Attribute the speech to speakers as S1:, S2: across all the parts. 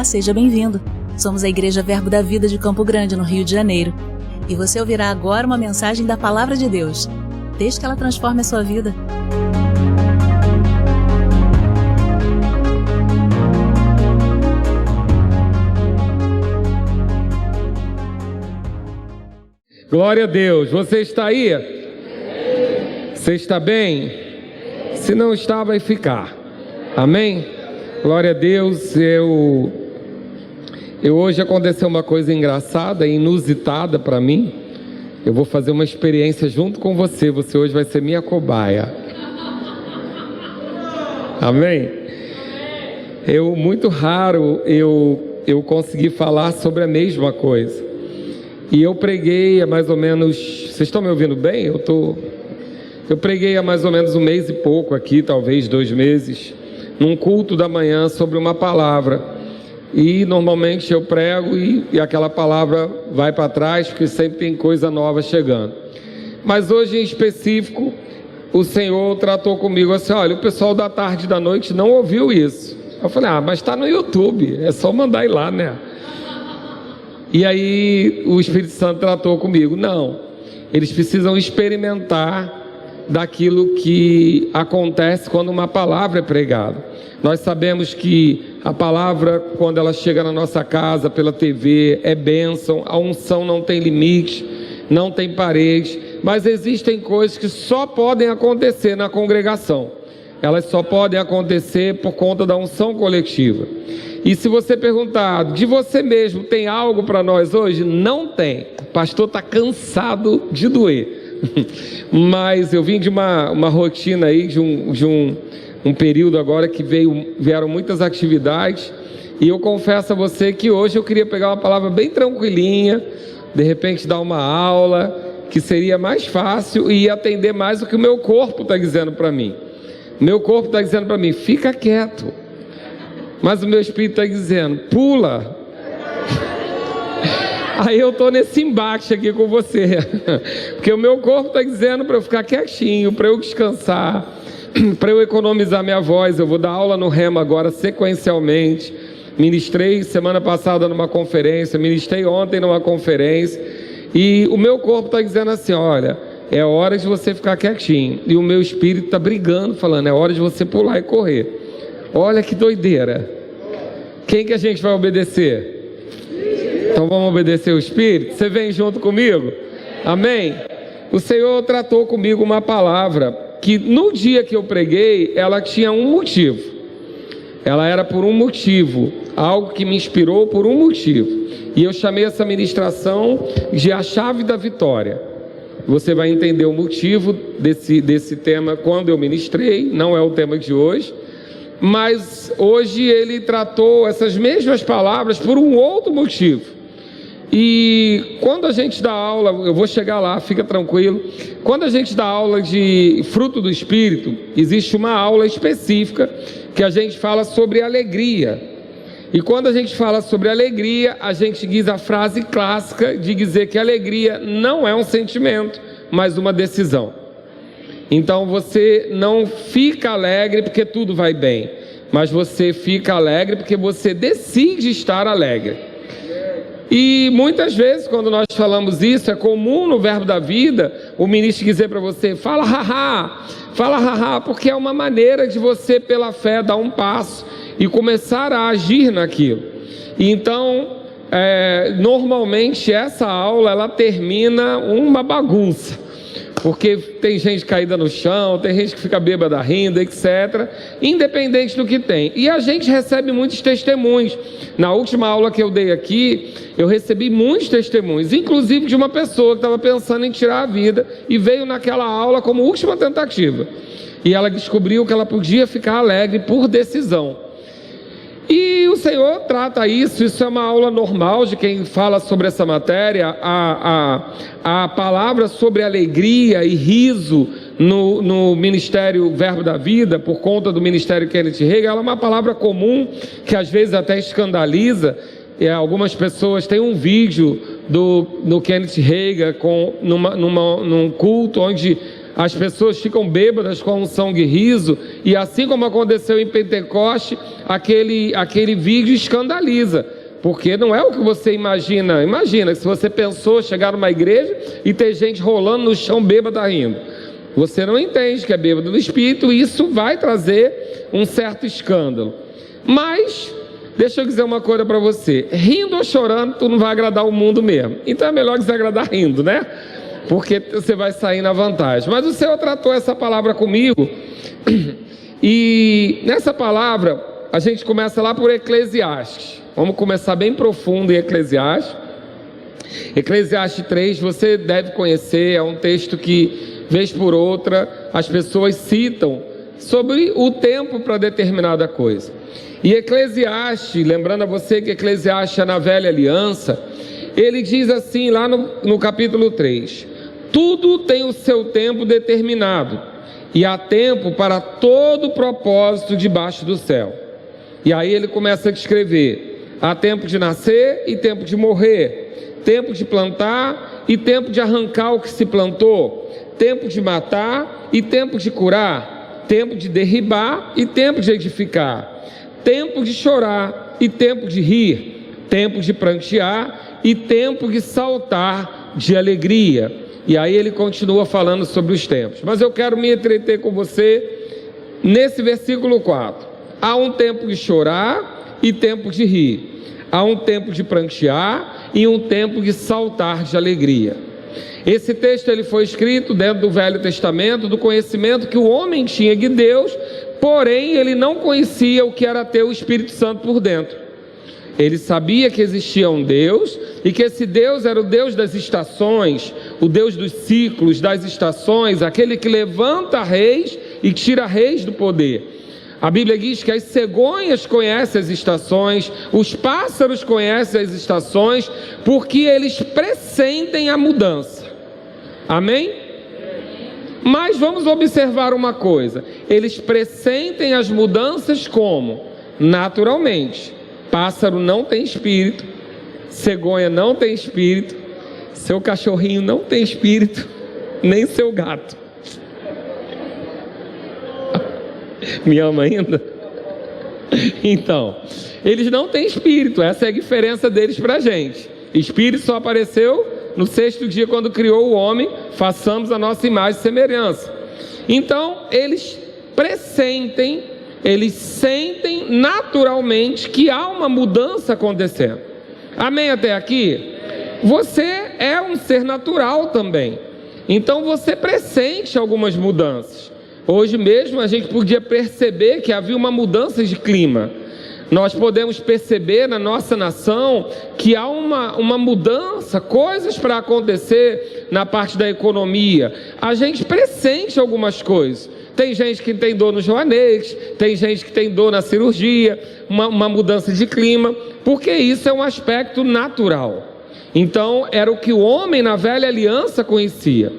S1: Olá, seja bem-vindo. Somos a Igreja Verbo da Vida de Campo Grande, no Rio de Janeiro. E você ouvirá agora uma mensagem da Palavra de Deus. Desde que ela transforme a sua vida.
S2: Glória a Deus. Você está aí? Você está bem? Se não está, vai ficar. Amém? Glória a Deus. Hoje aconteceu uma coisa engraçada e inusitada para mim. Eu vou fazer uma experiência junto com você. Você hoje vai ser minha cobaia. Amém? Muito raro eu consegui falar sobre a mesma coisa. E eu preguei há mais ou menos... Vocês estão me ouvindo bem? Eu preguei há mais ou menos 1 mês e pouco aqui, talvez 2 meses, num culto da manhã sobre uma palavra. E normalmente eu prego e aquela palavra vai para trás, porque sempre tem coisa nova chegando. Mas hoje em específico, o Senhor tratou comigo assim: olha, o pessoal da tarde e da noite não ouviu isso. Eu falei: mas está no YouTube, é só mandar ir lá, né? E aí o Espírito Santo tratou comigo: não, eles precisam experimentar daquilo que acontece quando uma palavra é pregada. Nós sabemos que a palavra, quando ela chega na nossa casa pela TV, é bênção. A unção não tem limite, não tem parede, mas existem coisas que só podem acontecer na congregação. Elas só podem acontecer por conta da unção coletiva. E se você perguntar, de você mesmo, tem algo para nós hoje? Não tem. O pastor está cansado de doer. Mas eu vim de uma rotina aí, de um período agora que vieram muitas atividades. E eu confesso a você que hoje eu queria pegar uma palavra bem tranquilinha, de repente dar uma aula, que seria mais fácil e atender mais o que o meu corpo está dizendo para mim. Meu corpo está dizendo para mim: fica quieto. Mas o meu espírito está dizendo: pula. Aí eu estou nesse embate aqui com você. Porque o meu corpo está dizendo para eu ficar quietinho, para eu descansar, para eu economizar minha voz. Eu vou dar aula no Rema agora sequencialmente. Ministrei semana passada numa conferência, ministrei ontem numa conferência. E o meu corpo está dizendo assim: olha, é hora de você ficar quietinho. E o meu espírito está brigando, falando: é hora de você pular e correr. Olha que doideira. Quem que a gente vai obedecer? Então vamos obedecer o Espírito? Você vem junto comigo? Amém? O Senhor tratou comigo uma palavra que no dia que eu preguei, ela tinha um motivo. Ela era por um motivo, algo que me inspirou por um motivo. E eu chamei essa ministração de a chave da vitória. Você vai entender o motivo desse tema quando eu ministrei, não é o tema de hoje. Mas hoje ele tratou essas mesmas palavras por um outro motivo. E quando a gente dá aula, eu vou chegar lá, fica tranquilo. Quando a gente dá aula de fruto do Espírito, existe uma aula específica que a gente fala sobre alegria. E quando a gente fala sobre alegria, a gente diz a frase clássica de dizer que alegria não é um sentimento, mas uma decisão. Então você não fica alegre porque tudo vai bem, mas você fica alegre porque você decide estar alegre. E muitas vezes quando nós falamos isso, é comum no Verbo da Vida o ministro dizer para você: fala haha, porque é uma maneira de você pela fé dar um passo e começar a agir naquilo. E então normalmente essa aula ela termina uma bagunça. Porque tem gente caída no chão, tem gente que fica bêbada rindo, etc. Independente do que tem. E a gente recebe muitos testemunhos. Na última aula que eu dei aqui, eu recebi muitos testemunhos, inclusive de uma pessoa que estava pensando em tirar a vida e veio naquela aula como última tentativa. E ela descobriu que ela podia ficar alegre por decisão. E o Senhor trata isso é uma aula normal de quem fala sobre essa matéria. A palavra sobre alegria e riso no Ministério Verbo da Vida, por conta do Ministério Kenneth Hagin, ela é uma palavra comum que às vezes até escandaliza. Algumas pessoas têm um vídeo do Kenneth Hagin num culto onde as pessoas ficam bêbadas com a unção de riso, e assim como aconteceu em Pentecoste, aquele vídeo escandaliza, porque não é o que você imagina. Imagina, se você pensou chegar numa igreja e ter gente rolando no chão bêbada rindo. Você não entende que é bêbado do Espírito, e isso vai trazer um certo escândalo. Mas, deixa eu dizer uma coisa para você, rindo ou chorando, tu não vai agradar o mundo mesmo. Então é melhor desagradar rindo, né? Porque você vai sair na vantagem. Mas o Senhor tratou essa palavra comigo, e nessa palavra a gente começa lá por Eclesiastes. Vamos começar bem profundo em Eclesiastes. Eclesiastes 3, você deve conhecer, é um texto que, vez por outra, as pessoas citam sobre o tempo para determinada coisa. E Eclesiastes, lembrando a você que Eclesiastes é na velha aliança, ele diz assim lá no capítulo 3: tudo tem o seu tempo determinado, e há tempo para todo propósito debaixo do céu. E aí ele começa a descrever: há tempo de nascer e tempo de morrer, tempo de plantar e tempo de arrancar o que se plantou, tempo de matar e tempo de curar, tempo de derribar e tempo de edificar, tempo de chorar e tempo de rir, tempo de prantear e tempo de saltar de alegria. E aí ele continua falando sobre os tempos, mas eu quero me entreter com você nesse versículo 4. Há um tempo de chorar e tempo de rir, há um tempo de prantear e um tempo de saltar de alegria. Esse texto ele foi escrito dentro do Velho Testamento, do conhecimento que o homem tinha de Deus, porém ele não conhecia o que era ter o Espírito Santo por dentro. Ele sabia que existia um Deus, e que esse Deus era o Deus das estações, o Deus dos ciclos, das estações, aquele que levanta reis e tira reis do poder. A Bíblia diz que as cegonhas conhecem as estações, os pássaros conhecem as estações, porque eles pressentem a mudança. Amém? Mas vamos observar uma coisa: eles pressentem as mudanças como? Naturalmente. Pássaro não tem espírito, cegonha não tem espírito, seu cachorrinho não tem espírito, nem seu gato. Me ama ainda? Então, eles não têm espírito, essa é a diferença deles para a gente. Espírito só apareceu no 6º dia, quando criou o homem, façamos a nossa imagem e semelhança. Então, eles pressentem, eles sentem naturalmente que há uma mudança acontecendo. Amém até aqui? Você é um ser natural também, então você pressente algumas mudanças. Hoje mesmo a gente podia perceber que havia uma mudança de clima. Nós podemos perceber na nossa nação que há uma mudança, coisas para acontecer na parte da economia. A gente pressente algumas coisas. Tem gente que tem dor no joanete, tem gente que tem dor na cirurgia, uma mudança de clima, porque isso é um aspecto natural. Então era o que o homem na velha aliança conhecia.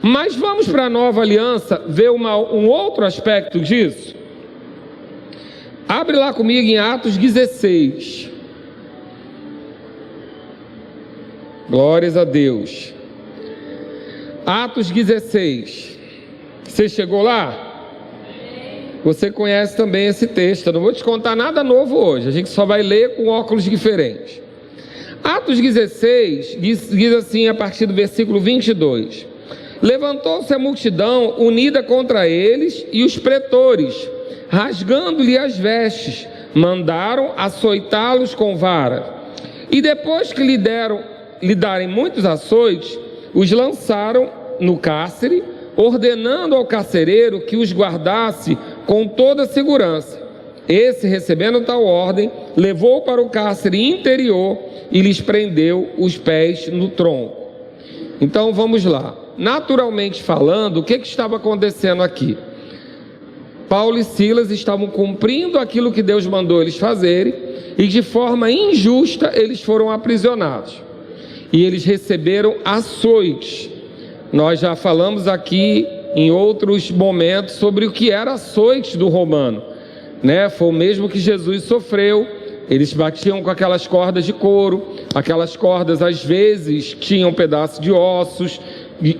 S2: Mas vamos para a nova aliança ver um outro aspecto disso. Abre lá comigo em Atos 16. Glórias a Deus. Atos 16. Você chegou lá? Você conhece também esse texto. Eu não vou te contar nada novo hoje. A gente só vai ler com óculos diferentes. Atos 16 diz assim a partir do versículo 22. Levantou-se a multidão unida contra eles, e os pretores, rasgando-lhe as vestes, mandaram açoitá-los com vara. E depois que lhe darem muitos açoites, os lançaram no cárcere, ordenando ao carcereiro que os guardasse com toda segurança. Esse, recebendo tal ordem, levou para o cárcere interior e lhes prendeu os pés no tronco. Então vamos lá. Naturalmente falando, o que estava acontecendo aqui? Paulo e Silas estavam cumprindo aquilo que Deus mandou eles fazerem, e de forma injusta eles foram aprisionados. E eles receberam açoites. Nós já falamos aqui em outros momentos sobre o que era açoites do romano, né? Foi o mesmo que Jesus sofreu. Eles batiam com aquelas cordas de couro, aquelas cordas às vezes tinham um pedaço de ossos,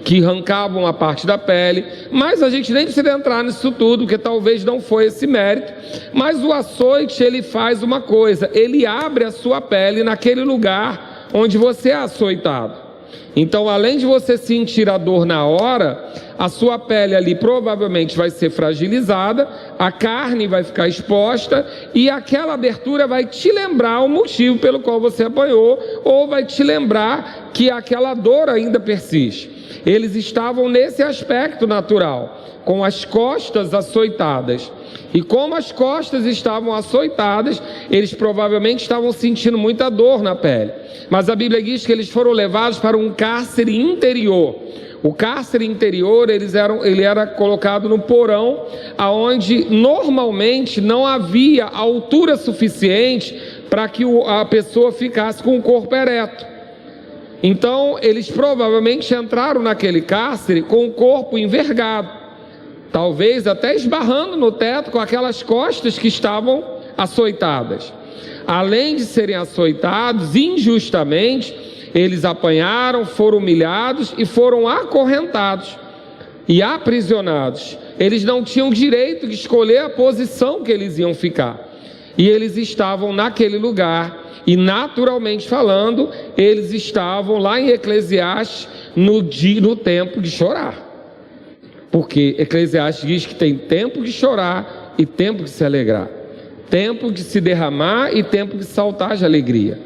S2: que arrancavam a parte da pele, mas a gente nem precisa entrar nisso tudo, porque talvez não foi esse mérito. Mas o açoite, ele faz uma coisa, ele abre a sua pele naquele lugar onde você é açoitado. Então, além de você sentir a dor na hora, a sua pele ali provavelmente vai ser fragilizada, a carne vai ficar exposta e aquela abertura vai te lembrar o motivo pelo qual você apanhou, ou vai te lembrar que aquela dor ainda persiste. Eles estavam nesse aspecto natural, com as costas açoitadas. E como as costas estavam açoitadas, eles provavelmente estavam sentindo muita dor na pele. Mas a Bíblia diz que eles foram levados para um cárcere interior. O cárcere interior, ele era colocado no porão, aonde normalmente não havia altura suficiente para que a pessoa ficasse com o corpo ereto. Então, eles provavelmente entraram naquele cárcere com o corpo envergado, talvez até esbarrando no teto com aquelas costas que estavam açoitadas. Além de serem açoitados injustamente, eles apanharam, foram humilhados e foram acorrentados e aprisionados. Eles não tinham direito de escolher a posição que eles iam ficar. E eles estavam naquele lugar e, naturalmente falando, eles estavam lá em Eclesiastes no tempo de chorar. Porque Eclesiastes diz que tem tempo de chorar e tempo de se alegrar. Tempo de se derramar e tempo de saltar de alegria.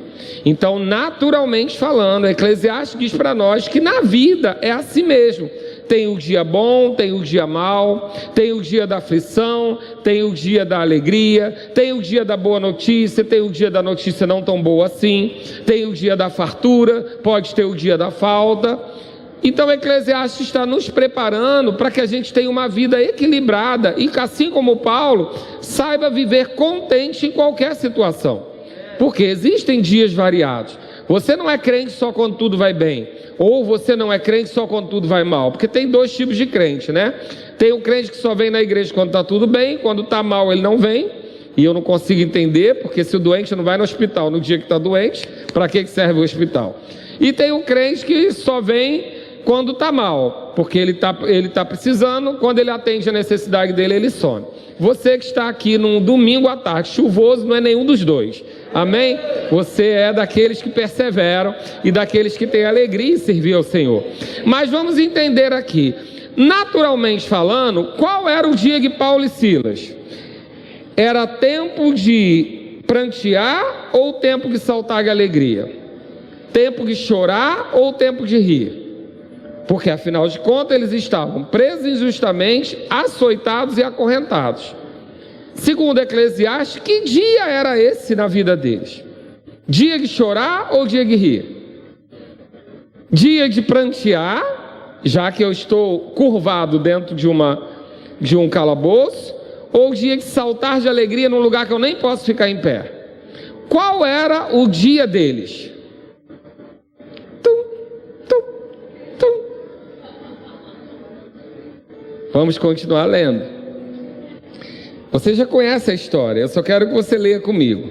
S2: Então, naturalmente falando, Eclesiastes diz para nós que na vida é assim mesmo. Tem o dia bom, tem o dia mau, tem o dia da aflição, tem o dia da alegria, tem o dia da boa notícia, tem o dia da notícia não tão boa assim, tem o dia da fartura, pode ter o dia da falta. Então, Eclesiastes está nos preparando para que a gente tenha uma vida equilibrada e, assim como Paulo, saiba viver contente em qualquer situação. Porque existem dias variados. Você não é crente só quando tudo vai bem, ou você não é crente só quando tudo vai mal, porque tem dois tipos de crente, né? Tem o crente que só vem na igreja quando está tudo bem, quando está mal ele não vem, e eu não consigo entender, porque se o doente não vai no hospital no dia que está doente, para que serve o hospital? E tem o crente que só vem quando está mal, porque ele tá precisando, quando ele atende a necessidade dele, ele some. Você que está aqui num domingo à tarde, chuvoso, não é nenhum dos dois, amém? Você é daqueles que perseveram e daqueles que têm alegria em servir ao Senhor. Mas vamos entender aqui, naturalmente falando, qual era o dia de Paulo e Silas? Era tempo de prantear ou tempo de saltar de alegria? Tempo de chorar ou tempo de rir? Porque, afinal de contas, eles estavam presos injustamente, açoitados e acorrentados. Segundo Eclesiastes, que dia era esse na vida deles? Dia de chorar ou dia de rir? Dia de prantear, já que eu estou curvado dentro de um calabouço, ou dia de saltar de alegria num lugar que eu nem posso ficar em pé? Qual era o dia deles? Vamos continuar lendo. Você já conhece a história, eu só quero que você leia comigo.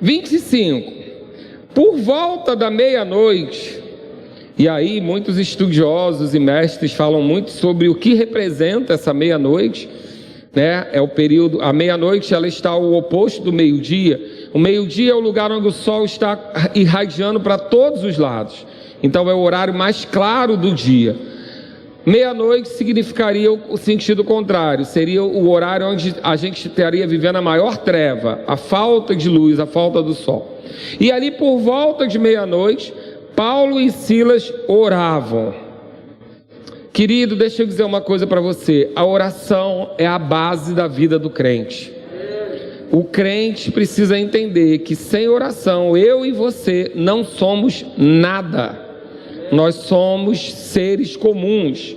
S2: 25. Por volta da meia-noite, e aí muitos estudiosos e mestres falam muito sobre o que representa essa meia-noite, né? É o período, a meia-noite ela está ao oposto do meio-dia. O meio-dia é o lugar onde o sol está irradiando para todos os lados. Então é o horário mais claro do dia. Meia-noite significaria o sentido contrário, seria o horário onde a gente estaria vivendo a maior treva, a falta de luz, a falta do sol. E ali por volta de meia-noite, Paulo e Silas oravam. Querido, deixa eu dizer uma coisa para você, a oração é a base da vida do crente. O crente precisa entender que sem oração, eu e você não somos nada. Nós somos seres comuns.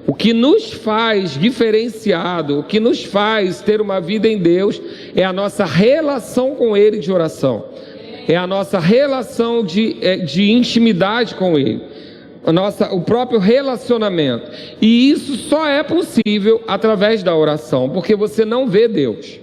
S2: O que nos faz diferenciado, o que nos faz ter uma vida em Deus, é a nossa relação com Ele de oração. É a nossa relação de intimidade com Ele. O próprio relacionamento. E isso só é possível através da oração, porque você não vê Deus.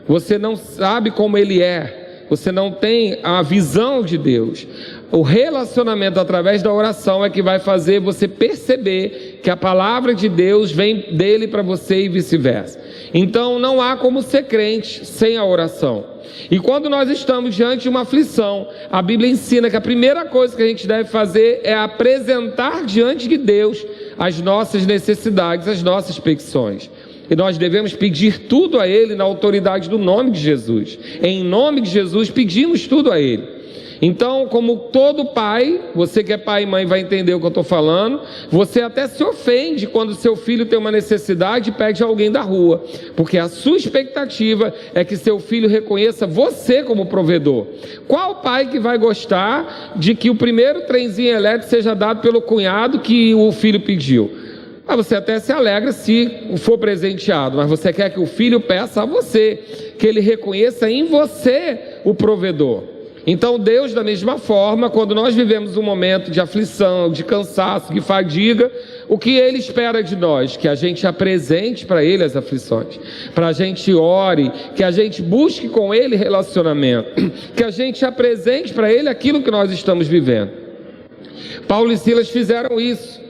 S2: Você não sabe como Ele é. Você não tem a visão de Deus. O relacionamento através da oração é que vai fazer você perceber que a palavra de Deus vem dele para você e vice-versa. Então não há como ser crente sem a oração. E quando nós estamos diante de uma aflição, a Bíblia ensina que a primeira coisa que a gente deve fazer é apresentar diante de Deus as nossas necessidades, as nossas petições. E nós devemos pedir tudo a Ele na autoridade do nome de Jesus. Em nome de Jesus pedimos tudo a Ele. Então, como todo pai, você que é pai e mãe vai entender o que eu estou falando, você até se ofende quando seu filho tem uma necessidade e pede a alguém da rua, porque a sua expectativa é que seu filho reconheça você como provedor. Qual pai que vai gostar de que o primeiro trenzinho elétrico seja dado pelo cunhado que o filho pediu? Você até se alegra se for presenteado, mas você quer que o filho peça a você, que ele reconheça em você o provedor. Então Deus, da mesma forma, quando nós vivemos um momento de aflição, de cansaço, de fadiga, o que Ele espera de nós? Que a gente apresente para Ele as aflições, para a gente ore, que a gente busque com Ele relacionamento, que a gente apresente para Ele aquilo que nós estamos vivendo. Paulo e Silas fizeram isso.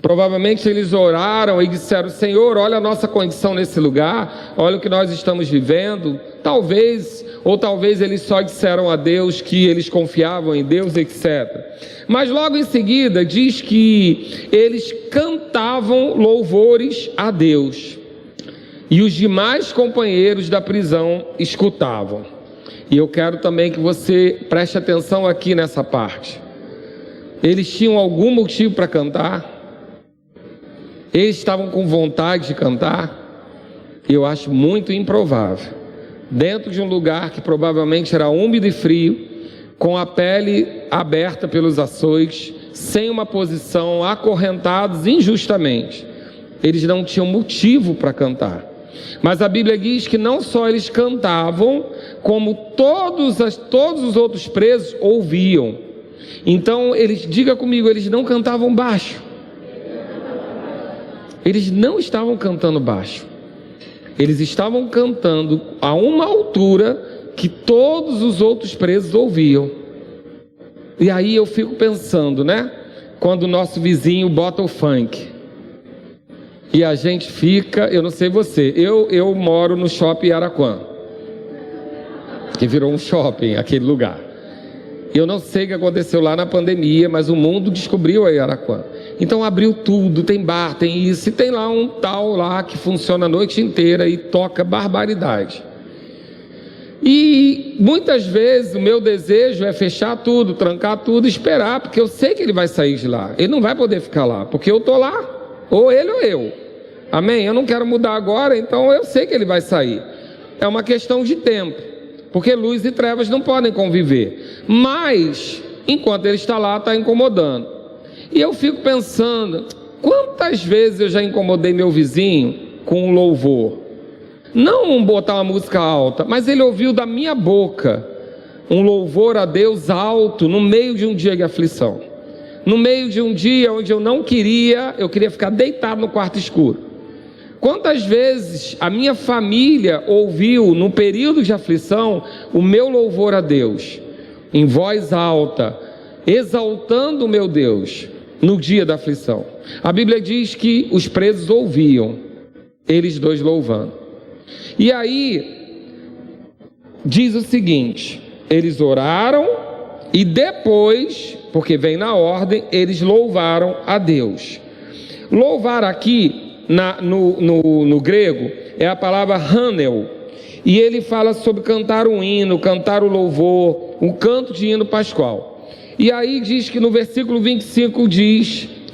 S2: Provavelmente eles oraram e disseram: Senhor, olha a nossa condição nesse lugar, olha o que nós estamos vivendo. Talvez eles só disseram a Deus que eles confiavam em Deus, etc. Mas logo em seguida diz que eles cantavam louvores a Deus. E os demais companheiros da prisão escutavam. E eu quero também que você preste atenção aqui nessa parte. Eles tinham algum motivo para cantar? Eles estavam com vontade de cantar? Eu acho muito improvável. Dentro de um lugar que provavelmente era úmido e frio, com a pele aberta pelos açoites, sem uma posição, acorrentados injustamente. Eles não tinham motivo para cantar. Mas a Bíblia diz que não só eles cantavam, como todos os outros presos ouviam. Então, diga comigo, eles não cantavam baixo. Eles não estavam cantando baixo. Eles estavam cantando a uma altura que todos os outros presos ouviam. E aí eu fico pensando, né? Quando o nosso vizinho bota o funk. E a gente fica, eu não sei você, eu moro no shopping Araquã, que virou um shopping, aquele lugar. Eu não sei o que aconteceu lá na pandemia, mas o mundo descobriu aí Araquã. Então abriu tudo, tem bar, tem isso, e tem lá um tal lá que funciona a noite inteira e toca barbaridade. E muitas vezes o meu desejo é fechar tudo, trancar tudo, esperar, porque eu sei que ele vai sair de lá. Ele não vai poder ficar lá, porque eu estou lá, ou ele ou eu. Amém? Eu não quero mudar agora, então eu sei que ele vai sair. É uma questão de tempo, porque luz e trevas não podem conviver. Mas, enquanto ele está lá, está incomodando. E eu fico pensando, quantas vezes eu já incomodei meu vizinho com um louvor? Não botar uma música alta, mas ele ouviu da minha boca um louvor a Deus alto no meio de um dia de aflição. No meio de um dia onde eu queria ficar deitado no quarto escuro. Quantas vezes a minha família ouviu no período de aflição o meu louvor a Deus, em voz alta, exaltando o meu Deus no dia da aflição? A Bíblia diz que os presos ouviam, eles dois louvando. E aí, diz o seguinte: eles oraram e depois, porque vem na ordem, eles louvaram a Deus. Louvar aqui, no grego, é a palavra hanel. E ele fala sobre cantar um hino, cantar o louvor, um canto de hino pascual. E aí diz que no versículo 25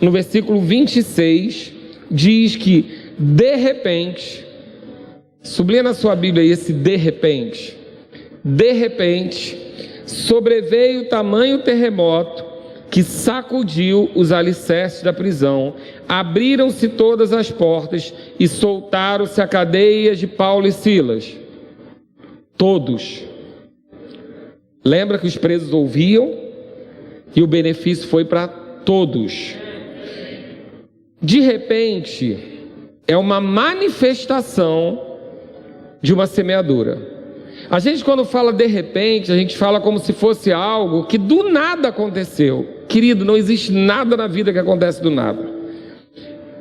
S2: no versículo 26, diz que de repente, sublinha na sua Bíblia aí esse de repente, sobreveio tamanho terremoto que sacudiu os alicerces da prisão, abriram-se todas as portas e soltaram-se a cadeias de Paulo e Silas. Todos. Lembra que os presos ouviam? E o benefício foi para todos. De repente, é uma manifestação de uma semeadura. A gente, quando fala de repente, a gente fala como se fosse algo que do nada aconteceu. Querido, não existe nada na vida que acontece do nada.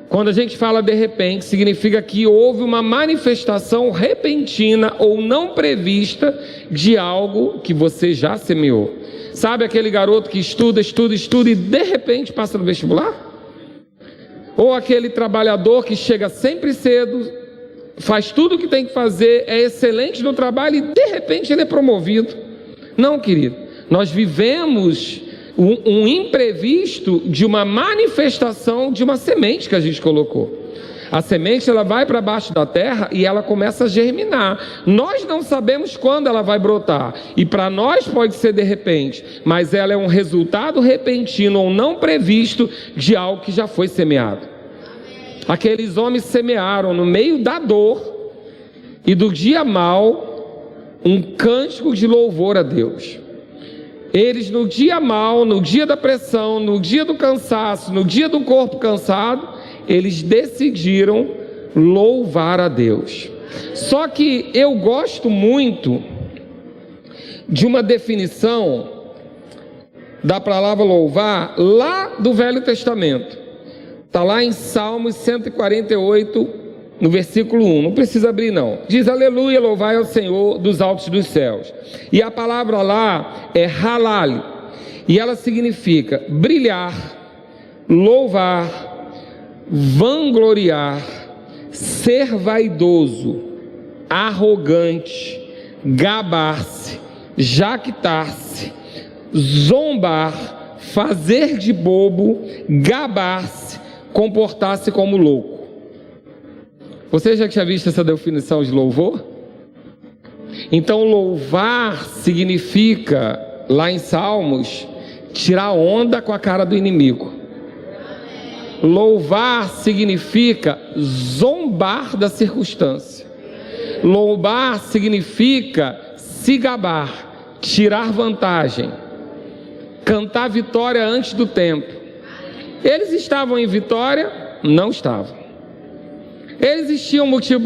S2: Quando a gente fala de repente, significa que houve uma manifestação repentina ou não prevista de algo que você já semeou. Sabe aquele garoto que estuda e de repente passa no vestibular? Ou aquele trabalhador que chega sempre cedo, faz tudo o que tem que fazer, é excelente no trabalho e de repente ele é promovido. Não, querido, nós vivemos um imprevisto de uma manifestação de uma semente que a gente colocou. A semente, ela vai para baixo da terra e ela começa a germinar. Nós não sabemos quando ela vai brotar. E para nós pode ser de repente, mas ela é um resultado repentino ou não previsto de algo que já foi semeado. Aqueles homens semearam no meio da dor e do dia mau um cântico de louvor a Deus. Eles no dia mau, no dia da pressão, no dia do cansaço, no dia do corpo cansado, eles decidiram louvar a Deus. Só que eu gosto muito de uma definição da palavra louvar lá do Velho Testamento. Está lá em Salmos 148, no versículo 1. Não precisa abrir não. Diz: aleluia, louvai ao Senhor dos altos dos céus. E a palavra lá é halal. E ela significa brilhar, louvar, vangloriar, ser vaidoso, arrogante, gabar-se, jactar-se, zombar, fazer de bobo, gabar-se, comportar-se como louco. Você já tinha visto essa definição de louvor? Então louvar significa, lá em Salmos, tirar onda com a cara do inimigo. Louvar significa zombar da circunstância. Louvar significa se gabar, tirar vantagem, cantar vitória antes do tempo. Eles estavam em vitória? Não estavam. Eles tinham motivo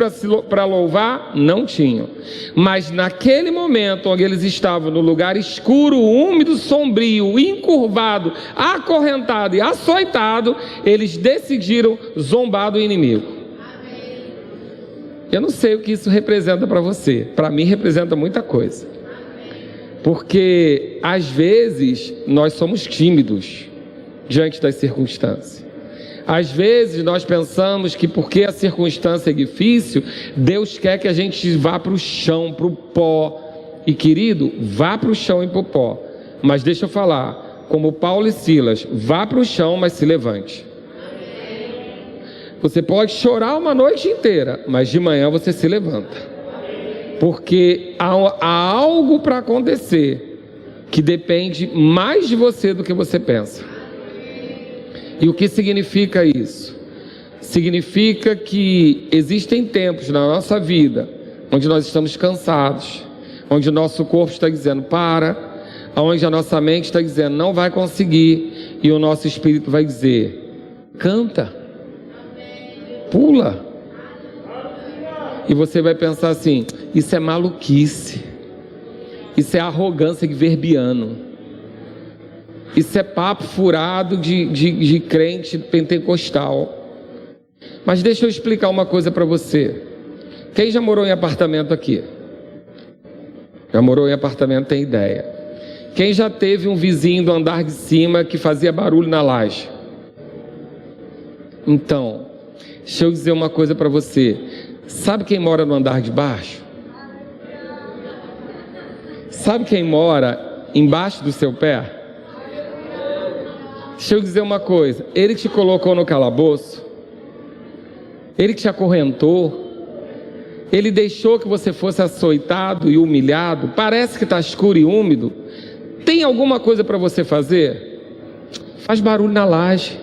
S2: para louvar? Não tinham. Mas naquele momento onde eles estavam no lugar escuro, úmido, sombrio, encurvado, acorrentado e açoitado, eles decidiram zombar do inimigo. Eu não sei o que isso representa para você. Para mim representa muita coisa. Porque às vezes nós somos tímidos diante das circunstâncias. Às vezes nós pensamos que porque a circunstância é difícil, Deus quer que a gente vá para o chão, para o pó. E querido, vá para o chão e para o pó. Mas deixa eu falar, como Paulo e Silas, vá para o chão, mas se levante. Você pode chorar uma noite inteira, mas de manhã você se levanta. Porque há algo para acontecer que depende mais de você do que você pensa. E o que significa isso? Significa que existem tempos na nossa vida onde nós estamos cansados, onde o nosso corpo está dizendo para, onde a nossa mente está dizendo não vai conseguir, e o nosso espírito vai dizer: canta, pula. E você vai pensar assim: isso é maluquice, isso é arrogância de verbiano. Isso é papo furado de crente pentecostal. Mas deixa eu explicar uma coisa para você. Quem já morou em apartamento aqui? Já morou em apartamento, tem ideia. Quem já teve um vizinho do andar de cima que fazia barulho na laje? Então, deixa eu dizer uma coisa para você. Sabe quem mora no andar de baixo? Sabe quem mora embaixo do seu pé? Deixa eu dizer uma coisa, ele te colocou no calabouço, ele te acorrentou, ele deixou que você fosse açoitado e humilhado, parece que está escuro e úmido. Tem alguma coisa para você fazer? Faz barulho na laje.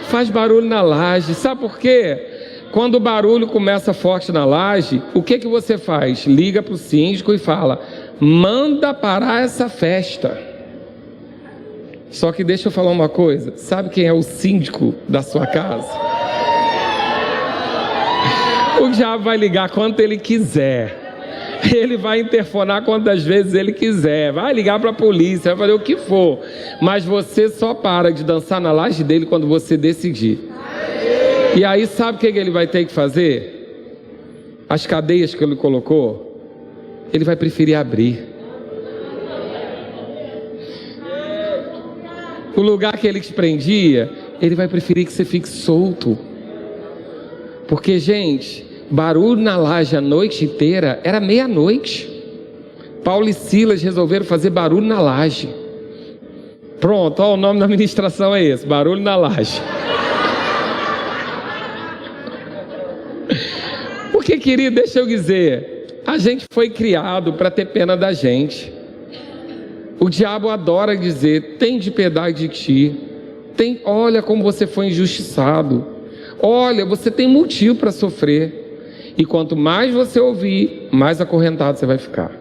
S2: Faz barulho na laje. Sabe por quê? Quando o barulho começa forte na laje, o que você faz? Liga para o síndico e fala: manda parar essa festa. Só que deixa eu falar uma coisa, sabe quem é o síndico da sua casa? O diabo vai ligar quanto ele quiser. Ele vai interfonar quantas vezes ele quiser. Vai ligar para a polícia, vai fazer o que for. Mas você só para de dançar na laje dele quando você decidir. E aí sabe o que ele vai ter que fazer? As cadeias que ele colocou, ele vai preferir abrir. O lugar que ele te prendia, ele vai preferir que você fique solto. Porque, gente, barulho na laje a noite inteira era meia-noite. Paulo e Silas resolveram fazer barulho na laje. Pronto, ó, o nome da ministração é esse: barulho na laje. Porque, querido, deixa eu dizer, a gente foi criado para ter pena da gente. O diabo adora dizer: tem de piedade de ti. Olha como você foi injustiçado. Olha, você tem motivo para sofrer. E quanto mais você ouvir, mais acorrentado você vai ficar.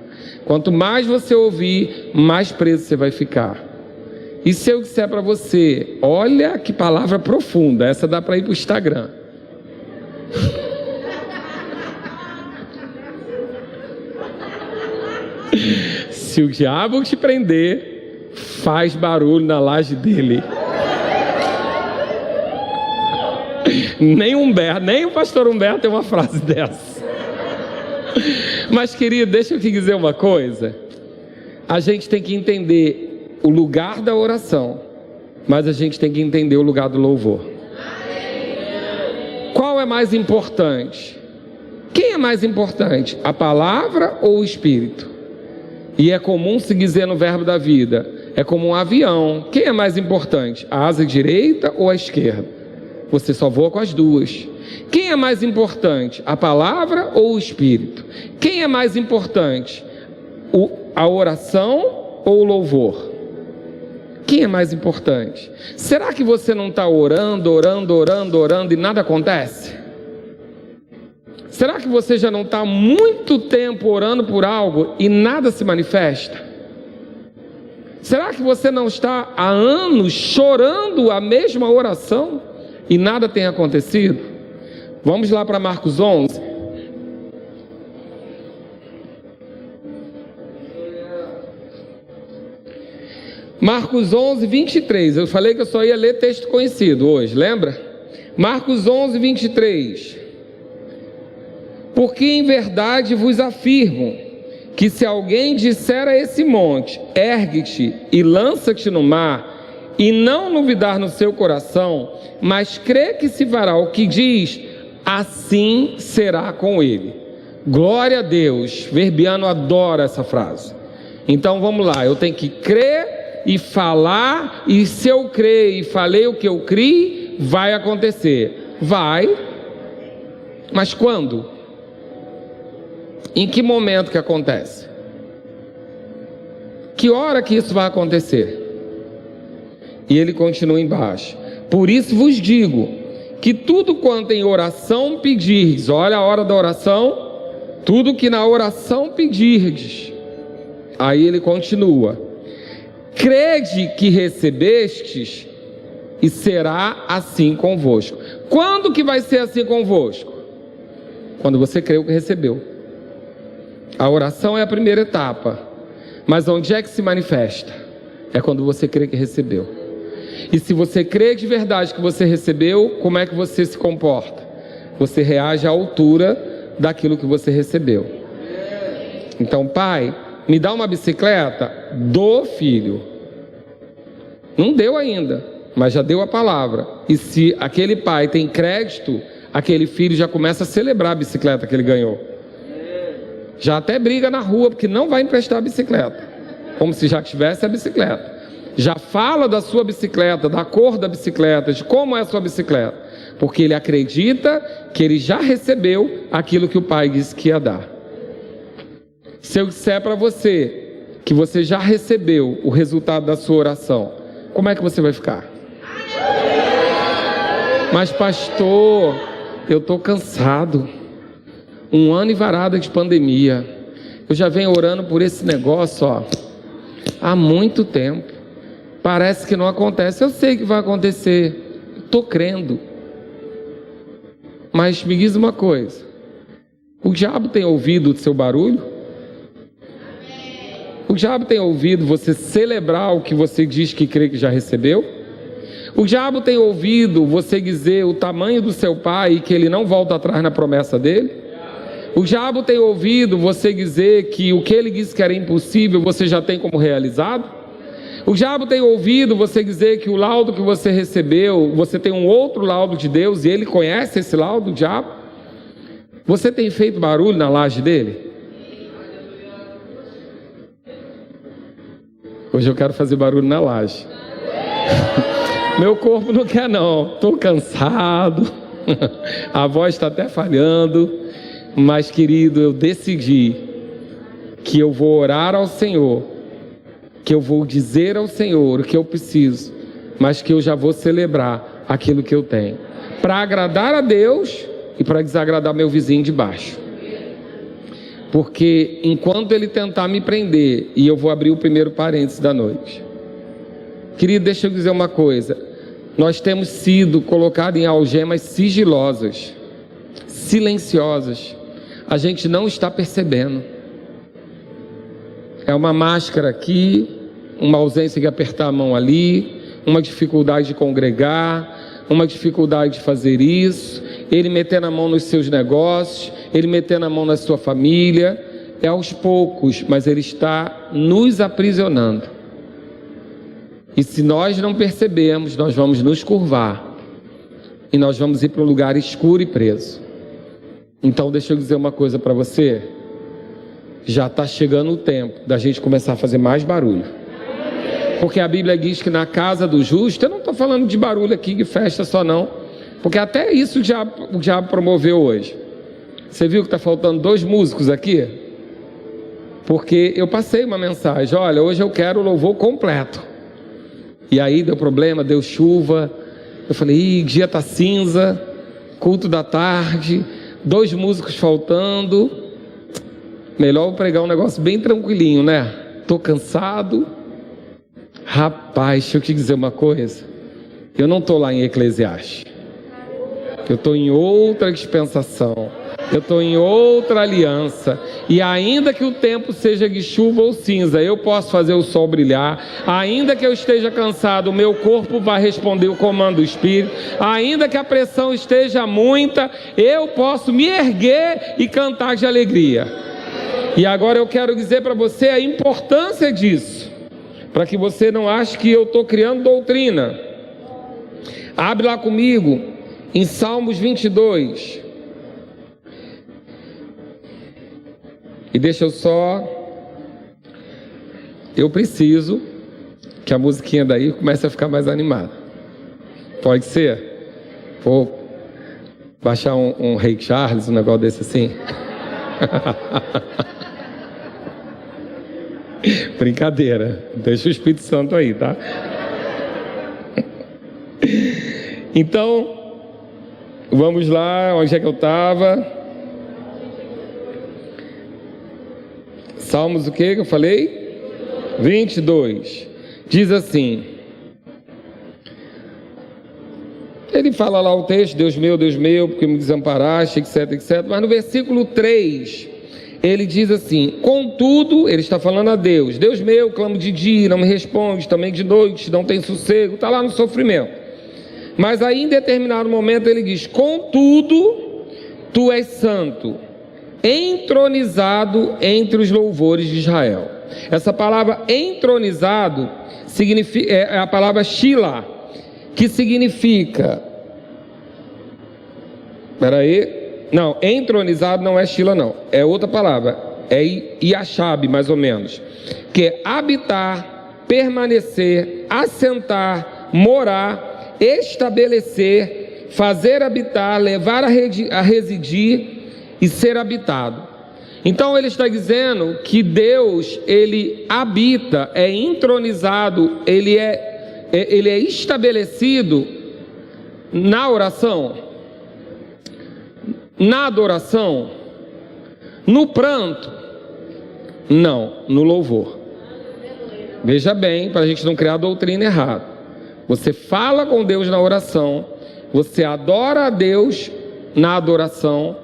S2: Quanto mais você ouvir, mais preso você vai ficar. E se eu disser para você, olha que palavra profunda, essa dá para ir para o Instagram. Se o diabo te prender, faz barulho na laje dele. Nem o pastor Humberto tem uma frase dessa. Mas, querido, deixa eu te dizer uma coisa. A gente tem que entender o lugar da oração, mas a gente tem que entender o lugar do louvor. Qual é mais importante? Quem é mais importante? A palavra ou o Espírito? E é comum se dizer no verbo da vida, é como um avião. Quem é mais importante? A asa direita ou a esquerda? Você só voa com as duas. Quem é mais importante? A palavra ou o Espírito? Quem é mais importante? A oração ou o louvor? Quem é mais importante? Será que você não está orando e nada acontece? Será que você já não está há muito tempo orando por algo e nada se manifesta? Será que você não está há anos chorando a mesma oração e nada tem acontecido? Vamos lá para Marcos 11. Marcos 11, 23. Eu falei que eu só ia ler texto conhecido hoje, lembra? Marcos 11, 23. Porque em verdade vos afirmo que se alguém disser a esse monte, ergue-te e lança-te no mar, e não duvidar no seu coração, mas crê que se fará o que diz, assim será com ele. Glória a Deus. Verbiano adora essa frase. Então vamos lá, eu tenho que crer e falar, e se eu crer e falei o que eu criei, vai acontecer. Vai. Mas quando? Em que momento que acontece? Que hora que isso vai acontecer? E ele continua embaixo. Por isso vos digo, que tudo quanto em oração pedirdes, olha a hora da oração, tudo que na oração pedirdes, aí ele continua, crede que recebestes, e será assim convosco. Quando que vai ser assim convosco? Quando você creu que recebeu. A oração é a primeira etapa, mas onde é que se manifesta? É quando você crê que recebeu. E se você crê de verdade que você recebeu, como é que você se comporta? Você reage à altura daquilo que você recebeu. Então, pai, me dá uma bicicleta do filho. Não deu ainda, mas já deu a palavra. E se aquele pai tem crédito, aquele filho já começa a celebrar a bicicleta que ele ganhou. Já até briga na rua porque não vai emprestar a bicicleta, como se já tivesse a bicicleta. Já fala da sua bicicleta, da cor da bicicleta, de como é a sua bicicleta, porque ele acredita que ele já recebeu aquilo que o pai disse que ia dar. Se eu disser para você que você já recebeu o resultado da sua oração, como é que você vai ficar? Mas pastor, eu estou cansado. 1 ano e varada de pandemia. Eu já venho orando por esse negócio, há muito tempo. Parece que não acontece. Eu sei que vai acontecer. Estou crendo. Mas me diz uma coisa. O diabo tem ouvido o seu barulho? O diabo tem ouvido você celebrar o que você diz que crê que já recebeu? O diabo tem ouvido você dizer o tamanho do seu pai e que ele não volta atrás na promessa dele? O diabo tem ouvido você dizer que o que ele disse que era impossível você já tem como realizado? O diabo tem ouvido você dizer que o laudo que você recebeu, você tem um outro laudo de Deus e ele conhece esse laudo, o diabo? Você tem feito barulho na laje dele? Hoje eu quero fazer barulho na laje. Meu corpo não quer não, estou cansado, a voz está até falhando, mas querido, eu decidi que eu vou orar ao Senhor, que eu vou dizer ao Senhor o que eu preciso, mas que eu já vou celebrar aquilo que eu tenho, para agradar a Deus e para desagradar meu vizinho de baixo. Porque enquanto ele tentar me prender, e eu vou abrir o primeiro parênteses da noite, querido, deixa eu dizer uma coisa, nós temos sido colocados em algemas sigilosas, silenciosas, a gente não está percebendo, é uma máscara aqui, uma ausência de apertar a mão ali, uma dificuldade de congregar, uma dificuldade de fazer isso, ele metendo a mão nos seus negócios, ele metendo a mão na sua família, é aos poucos, mas ele está nos aprisionando. E se nós não percebemos, nós vamos nos curvar e nós vamos ir para um lugar escuro e preso. Então deixa eu dizer uma coisa para você, já está chegando o tempo da gente começar a fazer mais barulho, porque a Bíblia diz que na casa do justo, eu não estou falando de barulho aqui, de festa só não, porque até isso o diabo promoveu hoje. Você viu que está faltando 2 músicos aqui? Porque eu passei uma mensagem, olha, hoje eu quero o louvor completo. E aí deu problema, deu chuva. Eu falei, dia está cinza, culto da tarde, 2 músicos faltando. Melhor eu pregar um negócio bem tranquilinho, né? Estou cansado. Rapaz, deixa eu te dizer uma coisa. Eu não estou lá em Eclesiastes. Eu estou em outra dispensação. Eu estou em outra aliança. E ainda que o tempo seja de chuva ou cinza, eu posso fazer o sol brilhar. Ainda que eu esteja cansado, o meu corpo vai responder o comando do Espírito. Ainda que a pressão esteja muita, eu posso me erguer e cantar de alegria. E agora eu quero dizer para você a importância disso, para que você não ache que eu estou criando doutrina. Abre lá comigo em Salmos 22. E deixa eu só... Eu preciso que a musiquinha daí comece a ficar mais animada. Pode ser? Vou baixar um Ray Charles, um negócio desse assim. Brincadeira. Deixa o Espírito Santo aí, tá? Então, vamos lá. Onde é que eu estava? Salmos o que eu falei? 22. Diz assim. Ele fala lá o texto, Deus meu, porque me desamparaste, etc, etc. Mas no versículo 3, ele diz assim, contudo, ele está falando a Deus, Deus meu, clamo de dia, não me responde, também de noite, não tem sossego, está lá no sofrimento. Mas aí em determinado momento ele diz, contudo, tu és santo, entronizado entre os louvores de Israel. Essa palavra entronizado é a palavra Shila, que significa... Não, entronizado não é Shila não, é outra palavra, é Yashab mais ou menos, que é habitar, permanecer, assentar, morar, estabelecer, fazer habitar, levar a residir e ser habitado. Então ele está dizendo que Deus, ele habita, é entronizado, ele é estabelecido na oração, na adoração, no pranto, não, no louvor. Veja bem, para a gente não criar doutrina errada. Você fala com Deus na oração, você adora a Deus na adoração,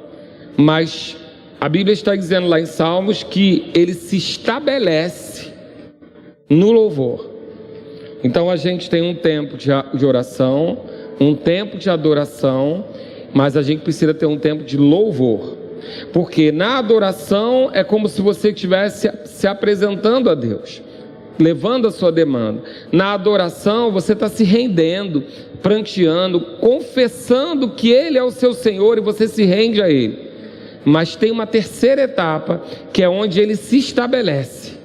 S2: mas A Bíblia está dizendo lá em Salmos que ele se estabelece no louvor. Então a gente tem um tempo de oração, um tempo de adoração, mas a gente precisa ter um tempo de louvor. Porque na adoração é como se você estivesse se apresentando a Deus, levando a sua demanda. Na adoração você está se rendendo, pranteando, confessando que Ele é o seu Senhor e você se rende a Ele. Mas tem uma terceira etapa, que é onde Ele se estabelece.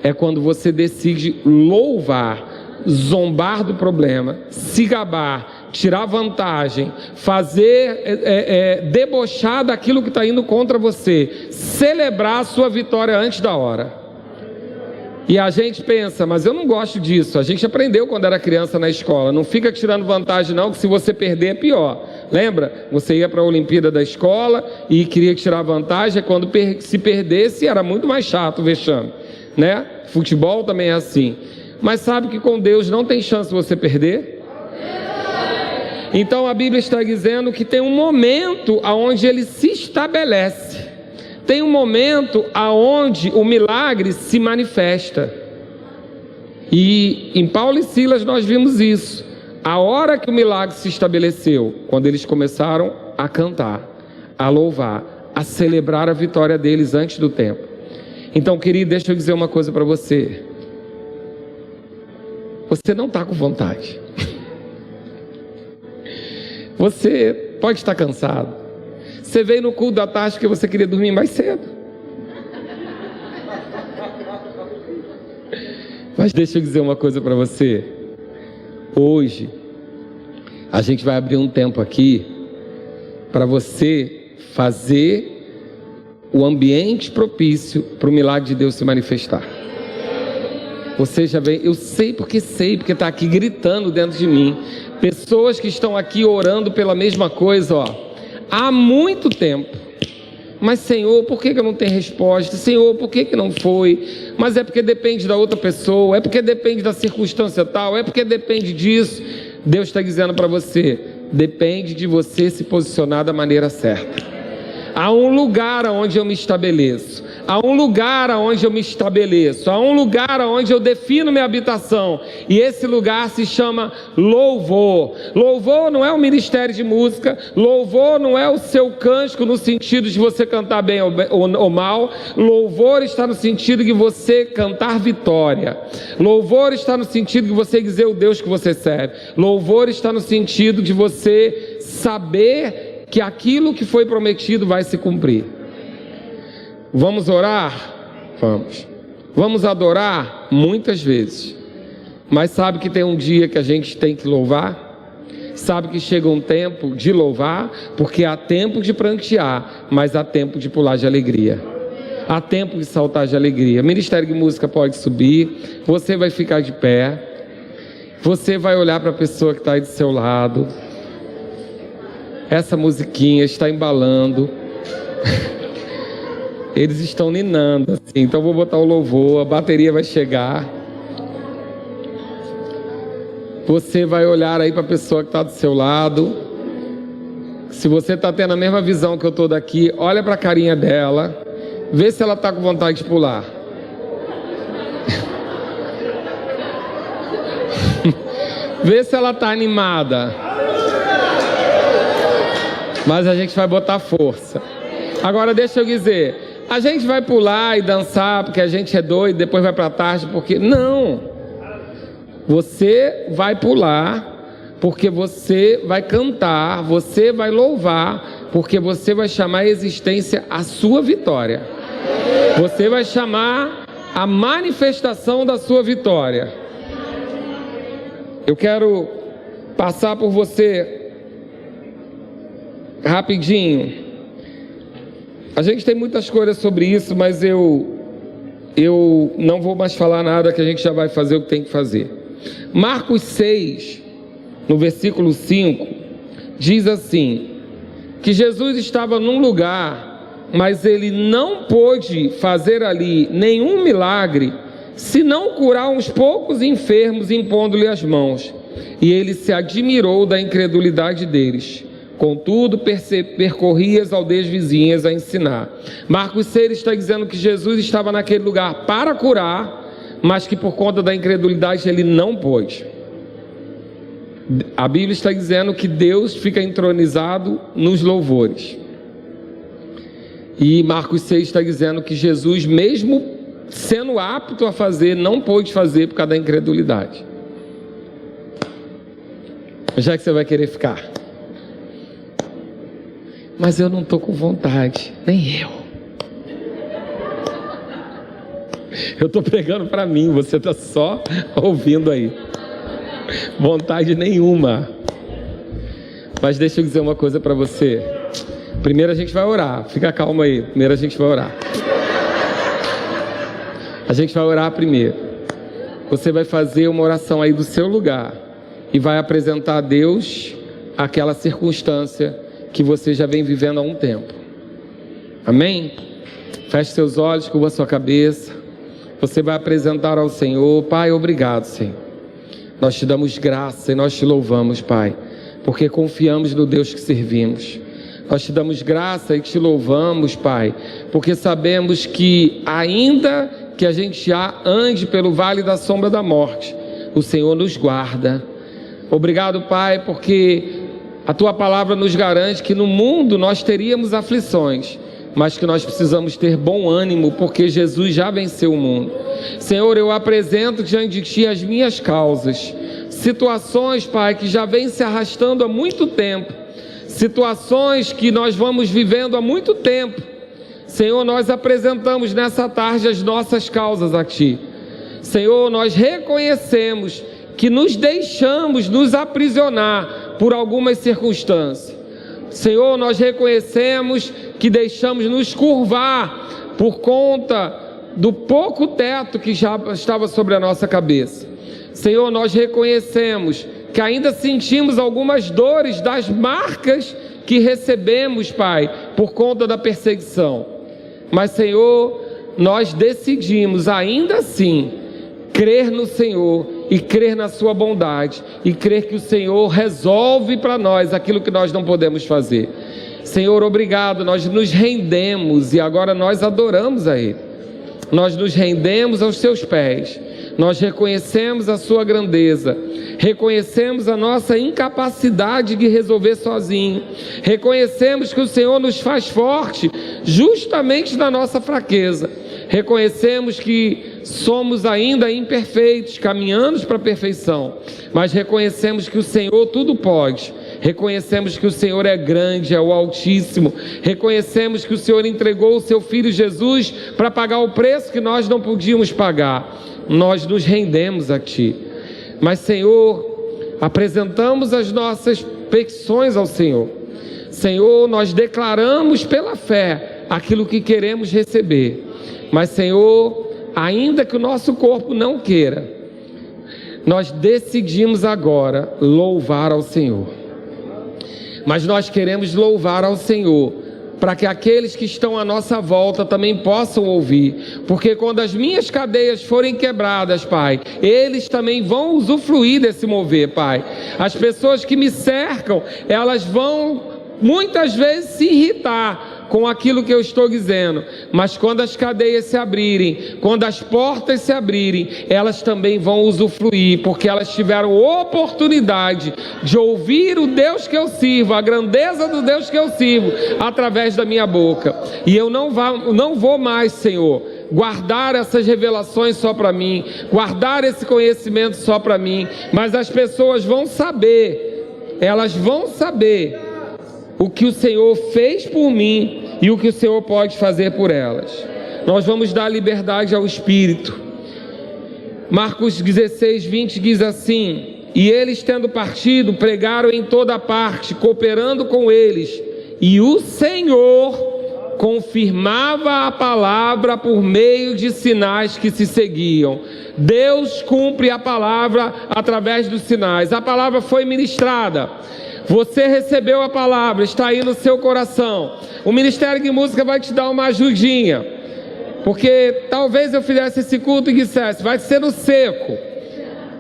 S2: É quando você decide louvar, zombar do problema, se gabar, tirar vantagem, fazer, debochar daquilo que está indo contra você, celebrar a sua vitória antes da hora. E a gente pensa, mas eu não gosto disso. A gente aprendeu quando era criança na escola. Não fica tirando vantagem não, que se você perder é pior. Lembra? Você ia para a Olimpíada da escola e queria tirar vantagem. Quando se perdesse era muito mais chato o vexame, né? Futebol também é assim. Mas sabe que com Deus não tem chance de você perder? Então a Bíblia está dizendo que tem um momento onde Ele se estabelece. Tem um momento aonde o milagre se manifesta. E em Paulo e Silas nós vimos isso. A hora que o milagre se estabeleceu, quando eles começaram a cantar, a louvar, a celebrar a vitória deles antes do tempo. Então, querido, deixa eu dizer uma coisa para você. Você não está com vontade. Você pode estar cansado. Você veio no culto da tarde porque você queria dormir mais cedo. Mas deixa eu dizer uma coisa para você. Hoje, a gente vai abrir um tempo aqui para você fazer o ambiente propício para o milagre de Deus se manifestar. Você já vem, eu sei porque está aqui gritando dentro de mim. Pessoas que estão aqui orando pela mesma coisa, ó. Há muito tempo. Mas Senhor, por que eu não tenho resposta? Senhor, por que não foi? Mas é porque depende da outra pessoa, é porque depende da circunstância tal, é porque depende disso. Deus está dizendo para você, depende de você se posicionar da maneira certa. Há um lugar onde eu me estabeleço. Há um lugar onde eu me estabeleço. Há um lugar onde eu defino minha habitação. E esse lugar se chama louvor. Louvor não é um ministério de música. Louvor não é o seu cântico no sentido de você cantar bem ou mal. Louvor está no sentido de você cantar vitória. Louvor está no sentido de você dizer o Deus que você serve. Louvor está no sentido de você saber que aquilo que foi prometido vai se cumprir. Vamos orar? Vamos. Vamos adorar? Muitas vezes. Mas sabe que tem um dia que a gente tem que louvar? Sabe que chega um tempo de louvar? Porque há tempo de prantear, mas há tempo de pular de alegria. Há tempo de saltar de alegria. Ministério de Música pode subir. Você vai ficar de pé. Você vai olhar para a pessoa que está aí do seu lado. Essa musiquinha está embalando. Eles estão ninando assim. Então vou botar o louvor, a bateria vai chegar. Você vai olhar aí para a pessoa que está do seu lado. Se você está tendo a mesma visão que eu estou daqui, olha para a carinha dela. Vê se ela está com vontade de pular. Vê se ela está animada. Mas a gente vai botar força. Agora deixa eu dizer, a gente vai pular e dançar porque a gente é doido, depois vai para a tarde porque... Não! Você vai pular porque você vai cantar, você vai louvar, porque você vai chamar a existência a sua vitória. Você vai chamar a manifestação da sua vitória. Eu quero passar por você rapidinho. A gente tem muitas coisas sobre isso, mas eu não vou mais falar nada, que a gente já vai fazer o que tem que fazer. Marcos 6, no versículo 5, diz assim, que Jesus estava num lugar, mas ele não pôde fazer ali nenhum milagre, senão curar uns poucos enfermos impondo-lhe as mãos. E ele se admirou da incredulidade deles. Contudo, percorria as aldeias vizinhas a ensinar. Marcos 6 está dizendo que Jesus estava naquele lugar para curar, mas que por conta da incredulidade ele não pôde. A Bíblia está dizendo que Deus fica entronizado nos louvores. E Marcos 6 está dizendo que Jesus, mesmo sendo apto a fazer, não pôde fazer por causa da incredulidade. Já que você vai querer ficar. Mas eu não estou com vontade, nem eu. Eu estou pregando para mim, você está só ouvindo aí. Vontade nenhuma. Mas deixa eu dizer uma coisa para você. Primeiro a gente vai orar, fica calmo aí. Primeiro a gente vai orar. A gente vai orar primeiro. Você vai fazer uma oração aí do seu lugar e vai apresentar a Deus aquela circunstância que você já vem vivendo há um tempo. Amém? Feche seus olhos, curva sua cabeça. Você vai apresentar ao Senhor. Pai, obrigado, Senhor. Nós te damos graça e nós te louvamos, Pai, porque confiamos no Deus que servimos. Nós te damos graça e te louvamos, Pai, porque sabemos que ainda que a gente ande pelo vale da sombra da morte, o Senhor nos guarda. Obrigado, Pai, porque a Tua palavra nos garante que no mundo nós teríamos aflições, mas que nós precisamos ter bom ânimo, porque Jesus já venceu o mundo. Senhor, eu apresento diante de Ti as minhas causas, situações, Pai, que já vêm se arrastando há muito tempo, situações que nós vamos vivendo há muito tempo. Senhor, nós apresentamos nessa tarde as nossas causas a Ti. Senhor, nós reconhecemos que nos deixamos nos aprisionar por algumas circunstâncias. Senhor, nós reconhecemos que deixamos nos curvar por conta do pouco teto que já estava sobre a nossa cabeça. Senhor, nós reconhecemos que ainda sentimos algumas dores das marcas que recebemos, Pai, por conta da perseguição. Mas, Senhor, nós decidimos ainda assim crer no Senhor e crer na Sua bondade e crer que o Senhor resolve para nós aquilo que nós não podemos fazer. Senhor, obrigado, nós nos rendemos e agora nós adoramos a Ele. Nós nos rendemos aos Seus pés, nós reconhecemos a Sua grandeza, reconhecemos a nossa incapacidade de resolver sozinho, reconhecemos que o Senhor nos faz forte justamente na nossa fraqueza, reconhecemos que somos ainda imperfeitos, caminhando para a perfeição, mas reconhecemos que o Senhor tudo pode, reconhecemos que o Senhor é grande, é o Altíssimo, reconhecemos que o Senhor entregou o Seu Filho Jesus para pagar o preço que nós não podíamos pagar. Nós nos rendemos a Ti, mas, Senhor, apresentamos as nossas petições ao Senhor. Senhor, nós declaramos pela fé aquilo que queremos receber, mas, Senhor, ainda que o nosso corpo não queira, nós decidimos agora louvar ao Senhor. Mas nós queremos louvar ao Senhor para que aqueles que estão à nossa volta também possam ouvir, porque quando as minhas cadeias forem quebradas, Pai, eles também vão usufruir desse mover, Pai. As pessoas que me cercam, elas vão muitas vezes se irritar com aquilo que eu estou dizendo, mas quando as cadeias se abrirem, quando as portas se abrirem, elas também vão usufruir, porque elas tiveram oportunidade de ouvir o Deus que eu sirvo, a grandeza do Deus que eu sirvo, através da minha boca. E eu não vou mais, Senhor, guardar essas revelações só para mim, guardar esse conhecimento só para mim, mas as pessoas vão saber, elas vão saber o que o Senhor fez por mim e o que o Senhor pode fazer por elas. Nós vamos dar liberdade ao Espírito. Marcos 16, 20 diz assim: e eles, tendo partido, pregaram em toda parte, cooperando com eles, e o Senhor confirmava a palavra por meio de sinais que se seguiam. Deus cumpre a palavra através dos sinais. A palavra foi ministrada, você recebeu a palavra, está aí no seu coração. O Ministério de Música vai te dar uma ajudinha, porque talvez eu fizesse esse culto e dissesse: vai ser no seco,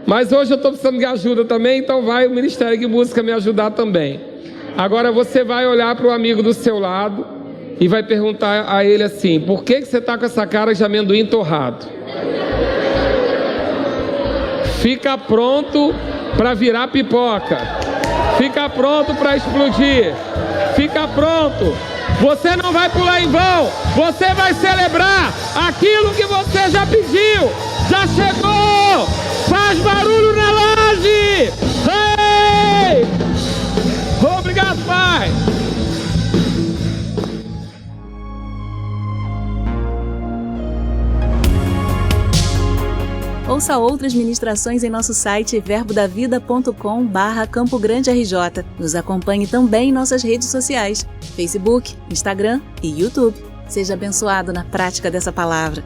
S2: mas hoje eu estou precisando de ajuda também, então vai o Ministério de Música me ajudar também. Agora você vai olhar para o amigo do seu lado e vai perguntar a ele assim: por que você está com essa cara de amendoim torrado? Fica pronto para virar pipoca. Fica pronto para explodir. Fica pronto. Você não vai pular em vão. Você vai celebrar aquilo que você já pediu. Já chegou. Faz barulho na laje. Ei! Obrigado, Pai.
S1: Ouça outras ministrações em nosso site verbodavida.com/Campo Grande RJ. Nos acompanhe também em nossas redes sociais, Facebook, Instagram e YouTube. Seja abençoado na prática dessa palavra.